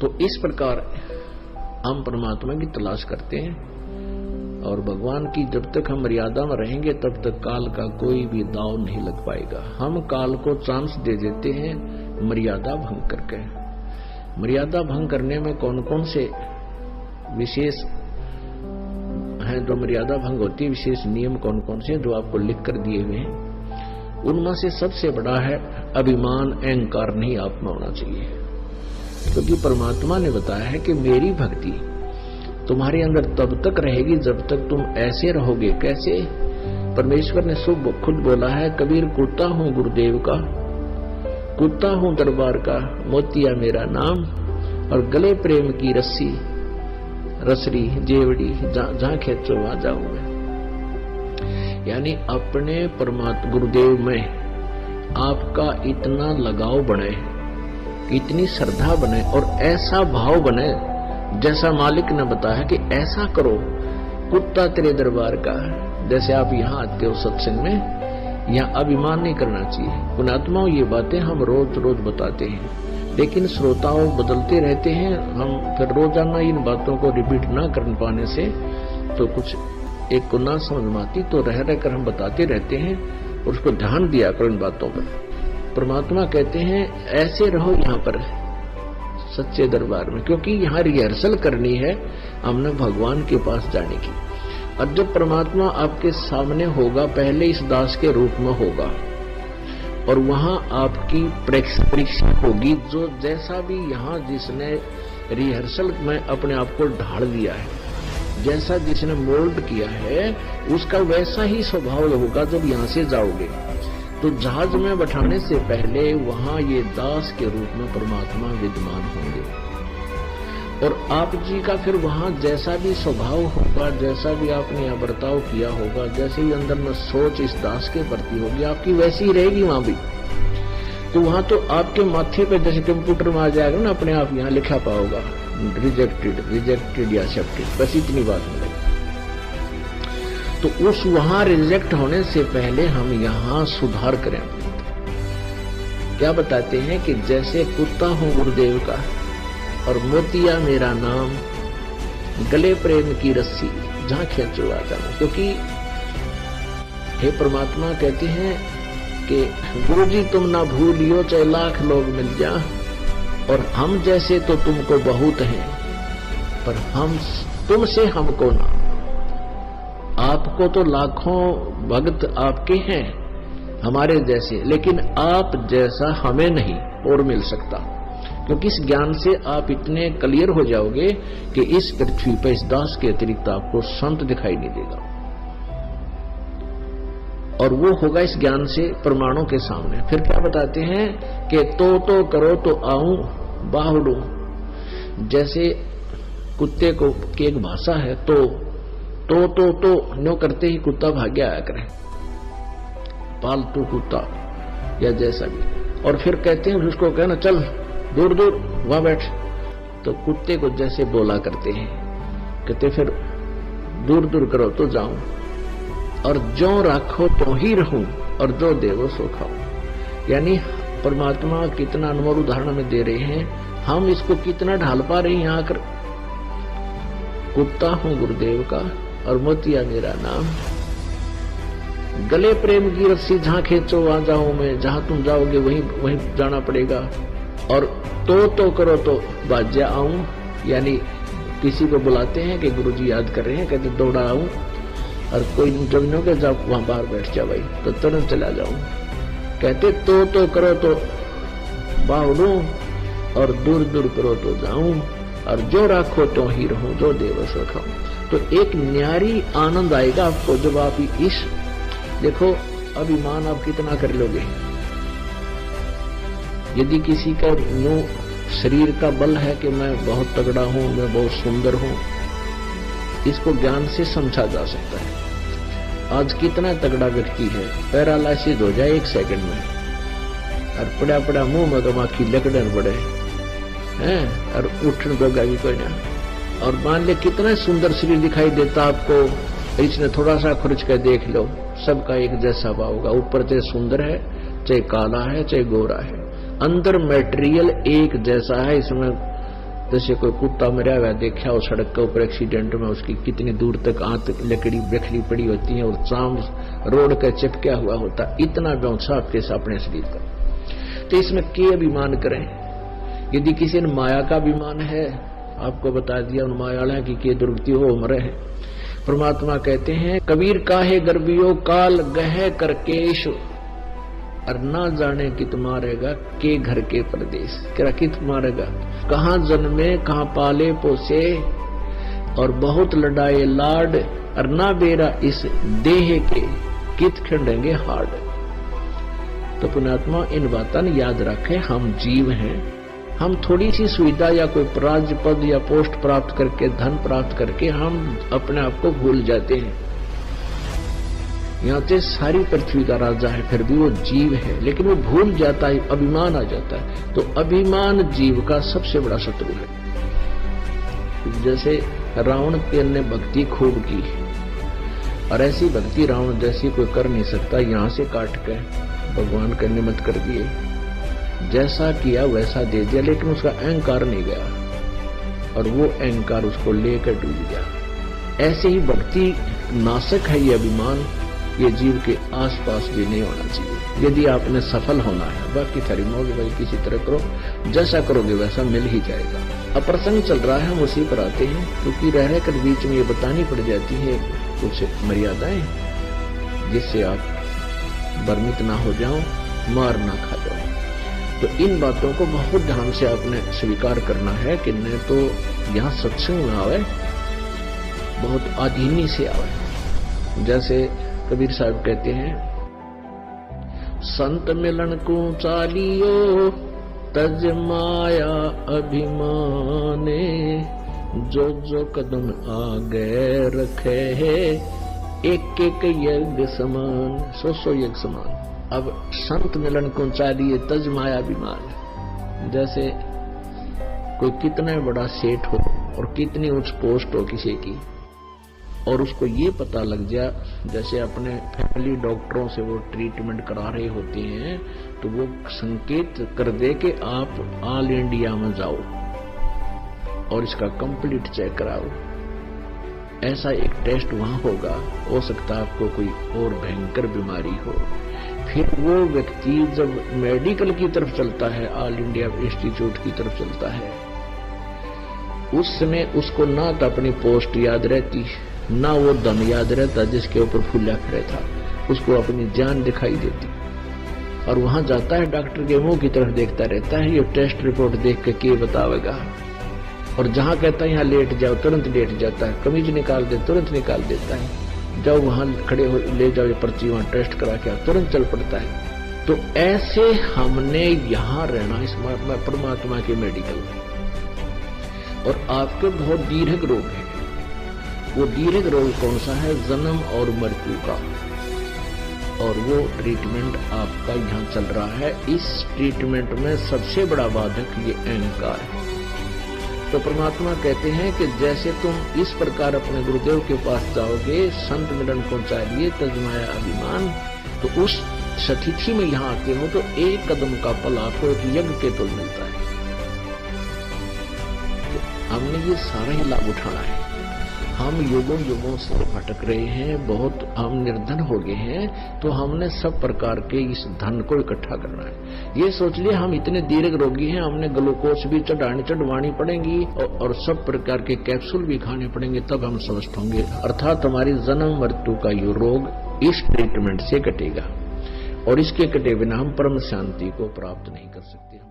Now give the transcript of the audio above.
तो इस प्रकार हम परमात्मा की तलाश करते हैं, और भगवान की जब तक हम मर्यादा में रहेंगे तब तक काल का कोई भी दाव नहीं लग पाएगा। हम काल को चांस दे देते हैं मर्यादा भंग करके। मर्यादा भंग करने में कौन कौन से विशेष हैं जो मर्यादा भंग होती है, विशेष नियम कौन कौन से जो आपको लिख कर दिए हुए हैं। उनमें से सबसे बड़ा है अभिमान, अहंकार नहीं आप में होना चाहिए, क्योंकि परमात्मा ने बताया है कि मेरी भक्ति तुम्हारे अंदर तब तक रहेगी जब तक तुम ऐसे रहोगे। कैसे? परमेश्वर ने खुद बोला है, कबीर कुत्ता हूं गुरुदेव का, कुत्ता हूं दरबार का, मोतिया मेरा नाम, और गले प्रेम की रस्सी रसरी जेवड़ी, जहां खेचो वहां जाऊंगा। यानी अपने परमात्मा गुरुदेव में आपका इतना लगाव बने, इतनी श्रद्धा बने और ऐसा भाव बने जैसा मालिक ने बताया कि ऐसा करो, कुत्ता तेरे दरबार का। जैसे आप यहाँ आते हो सत्संग में, यहाँ अभिमान नहीं करना चाहिए। पुण्यात्माओं, ये बातें हम रोज रोज बताते हैं, लेकिन श्रोताओं बदलते रहते हैं। हम फिर रोजाना इन बातों को रिपीट ना कर पाने से तो कुछ एक को ना समझ में आती, तो रह रहकर हम बताते रहते हैं, और उसको ध्यान दिया करो इन बातों पर। परमात्मा कहते हैं ऐसे रहो यहाँ पर सच्चे दरबार में, क्योंकि यहाँ रिहर्सल करनी है हमने भगवान के पास जाने की। अब जब परमात्मा आपके सामने होगा, पहले इस दास के रूप में होगा, और वहां आपकी परीक्षा होगी। जो जैसा भी यहाँ जिसने रिहर्सल में अपने आप को ढाल दिया है, जैसा जिसने मोल्ड किया है, उसका वैसा ही स्वभाव होगा जब यहाँ से जाओगे। तो जहाज में बैठाने से पहले वहां ये दास के रूप में परमात्मा विद्यमान होंगे, और आप जी का फिर वहां जैसा भी स्वभाव होगा, जैसा भी आपने यहाँ बर्ताव किया होगा, जैसे भी अंदर में सोच इस दास के प्रति होगी, आपकी वैसी ही रहेगी वहां भी। तो वहां तो आपके माथे पे जैसे कंप्यूटर में आ जाएगा ना, अपने आप यहाँ लिखा पाओगा रिजेक्टेड, रिजेक्टेड या एक्सेप्टेड, बस इतनी बात मिलेगी। तो उस वहां रिजेक्ट होने से पहले हम यहां सुधार करें। क्या बताते हैं कि जैसे कुत्ता हूं गुरुदेव का, और मोतिया मेरा नाम, गले प्रेम की रस्सी, जहां खींचो आ जाना। क्योंकि हे परमात्मा कहते हैं कि गुरु जी तुम ना भूलियो चाहे लाख लोग मिल जा, और हम जैसे तो तुमको बहुत हैं, पर हम तुमसे हमको ना। आपको तो लाखों भक्त आपके हैं हमारे जैसे, लेकिन आप जैसा हमें नहीं और मिल सकता, क्योंकि इस ज्ञान से आप इतने क्लियर हो जाओगे कि इस पृथ्वी पर इस दास के अतिरिक्त आपको संत दिखाई नहीं देगा। और वो होगा इस ज्ञान से प्रमाणों के सामने। फिर क्या बताते हैं कि तो करो तो आऊं बाहुडू। जैसे कुत्ते को की एक भाषा है, तो न्यो करते ही कुत्ता भाग्य आया करे, पालतू कुत्ता या जैसा भी। और फिर कहते हैं उसको कहना चल दूर दूर वहां बैठ, तो कुत्ते को जैसे बोला करते हैं, कहते फिर दूर दूर करो तो जाऊं, और जो राखो तो ही रहूं, और जो देवो सो खाऊं। यानी परमात्मा कितना अनमोल उदाहरण में दे रहे हैं, हम इसको कितना ढाल पा रहे हैं यहाँ आकर। कुत्ता हूं गुरुदेव का, और मोतिया मेरा नाम, गले प्रेम की रस्सी, जहां खींचो वहां जाऊं मैं, जहां तुम जाओगे वहीं जाना पड़ेगा। और तो करो तो बाज्या आऊं, यानी किसी को बुलाते हैं कि गुरुजी याद कर रहे हैं, कहते दौड़ा आऊं, और कोई जमीनों के जब वहां बाहर बैठ जा भाई, तो तुरंत चला जाऊं। कहते तो करो तो बाहुडू, और दूर दूर करो तो जाऊं, और जो राखो तो ही रहूं, जो देव सो खाऊं। तो एक न्यारी आनंद आएगा आपको जब आप इस देखो अभिमान आप कितना कर लोगे। यदि किसी का यूं शरीर का बल है कि मैं बहुत तगड़ा हूं, मैं बहुत सुंदर हूं, इसको ज्ञान से समझा जा सकता है। आज कितना तगड़ा व्यक्ति है, पैरालाइसिस हो जाए 1 सेकंड में, और पड़ा पड़ा मुंह में गमाखी लकड़न पड़े हैं, और उठन दोगा भी कोई ना। और मान ले कितना सुंदर शरीर दिखाई देता आपको, इसने थोड़ा सा खर्च कर देख लो, सबका एक जैसा भाव होगा। ऊपर चाहे सुंदर है, चाहे काला है, चाहे गोरा है, अंदर मटेरियल एक जैसा है। इसमें जैसे कोई कुत्ता मरा हुआ देखा हो सड़क के ऊपर एक्सीडेंट में, उसकी कितनी दूर तक आंत लकड़ी बिखरी पड़ी होती है और चाम रोड का चिपका हुआ होता, इतना व्यवसाय आपके अपने शरीर का। तो इसमें के अभिमान करें? यदि किसी ने माया का अभिमान है, आपको बता दिया उन मायाला की के दुर्गति हो मरे है। परमात्मा कहते हैं कबीर काहे गर्भियो काल गह करकेश, और ना जाने कित मारेगा के घर के परदेश। क्या कित मारेगा? कहाँ जन्मे कहाँ पाले पोसे, और बहुत लड़ाए लाड, और ना बेरा इस देह के कित खंडेंगे हाड। तो पुण्यात्मा इन बातों याद रखें, हम जीव हैं, हम थोड़ी सी सुविधा या कोई राज्य पद या पोस्ट प्राप्त करके धन प्राप्त करके हम अपने आप को भूल जाते हैं। यहाँ से सारी पृथ्वी का राजा है, फिर भी वो जीव है, लेकिन वो भूल जाता है, अभिमान आ जाता है। तो अभिमान जीव का सबसे बड़ा शत्रु है। जैसे रावण ने भक्ति खूब की, और ऐसी भक्ति रावण जैसी कोई कर नहीं सकता। यहाँ से काट के भगवान का निमित्त कर दिए, जैसा किया वैसा दे दिया, लेकिन उसका अहंकार नहीं गया और वो अहंकार उसको लेकर डूब गया। ऐसे ही भक्ति नाशक है ये अभिमान, ये जीव के आसपास भी नहीं होना चाहिए। यदि आपने सफल होना है, बाकी थारी मौज भाई किसी तरह करो, जैसा करोगे वैसा मिल ही जाएगा। अब प्रसंग चल रहा है, हम उसी पर आते हैं, क्योंकि रह कर बीच में ये बतानी पड़ जाती है कुछ मर्यादाएं, जिससे आप भ्रमित ना हो जाओ, मार ना खा जाओ। तो इन बातों को बहुत ध्यान से आपने स्वीकार करना है कि न तो यहाँ सत्संग में आवे, बहुत आधीनी से आवे। जैसे कबीर साहब कहते हैं, संत मिलन को चालियो तज माया अभिमाने, जो जो कदम आगे रखे है एक एक यज्ञ समान, सो सो यज्ञ समान। अब संत मिलन को चालिए तज माया अभिमान। जैसे कोई कितना बड़ा सेठ हो और कितनी उच्च पोस्ट हो किसी की, और उसको ये पता लग जाए, जैसे अपने फैमिली डॉक्टरों से वो ट्रीटमेंट करा रहे होते हैं, तो वो संकेत कर दे कि आप ऑल इंडिया में जाओ और इसका कंप्लीट चेक कराओ। ऐसा एक टेस्ट वहां होगा, हो सकता है आपको कोई और भयंकर बीमारी हो। फिर वो व्यक्ति जब मेडिकल की तरफ चलता है, ऑल इंडिया इंस्टीट्यूट की तरफ चलता है, उस समय उसको ना तो अपनी पोस्ट याद रहती, ना वो धन याद रहता जिसके ऊपर फूला फिरे था, उसको अपनी जान दिखाई देती। और वहां जाता है, डॉक्टर के मुंह की तरफ देखता रहता है, ये टेस्ट रिपोर्ट देख के क्या बतावेगा। और जहां कहता है यहाँ लेट जाओ, तुरंत लेट जाता है, कमीज निकाल दे तुरंत निकाल देता है, जाओ वहां खड़े हो ले जाओ ये पर्ची, वहां टेस्ट करा के तुरंत चल पड़ता है। तो ऐसे हमने यहां रहना इस परमात्मा के मेडिकल में। और आपके बहुत दीर्घ रोग है, वो दीर्घ रोग कौन सा है? जन्म और मृत्यु का, और वो ट्रीटमेंट आपका यहाँ चल रहा है। इस ट्रीटमेंट में सबसे बड़ा बाधक ये अहंकार है। तो परमात्मा कहते हैं कि जैसे तुम इस प्रकार अपने गुरुदेव के पास जाओगे, संत मिलन को चाहिए तजमाया अभिमान, तो उस स्थिति में यहाँ आते हो तो एक कदम का फल आपको एक यज्ञ के तुल मिलता है। तो हमने ये सारा ही लाभ उठाना है। हम युगों युगों से भटक रहे हैं, बहुत हम निर्धन हो गए हैं, तो हमने सब प्रकार के इस धन को इकट्ठा करना है। ये सोच लिया हम इतने दीर्घ रोगी हैं, हमने ग्लूकोज भी चढ़वानी पड़ेगी और सब प्रकार के कैप्सूल भी खाने पड़ेंगे, तब हम स्वस्थ होंगे। अर्थात हमारी जन्म मृत्यु का ये रोग इस ट्रीटमेंट से कटेगा, और इसके कटे बिना हम परम शांति को प्राप्त नहीं कर सकते।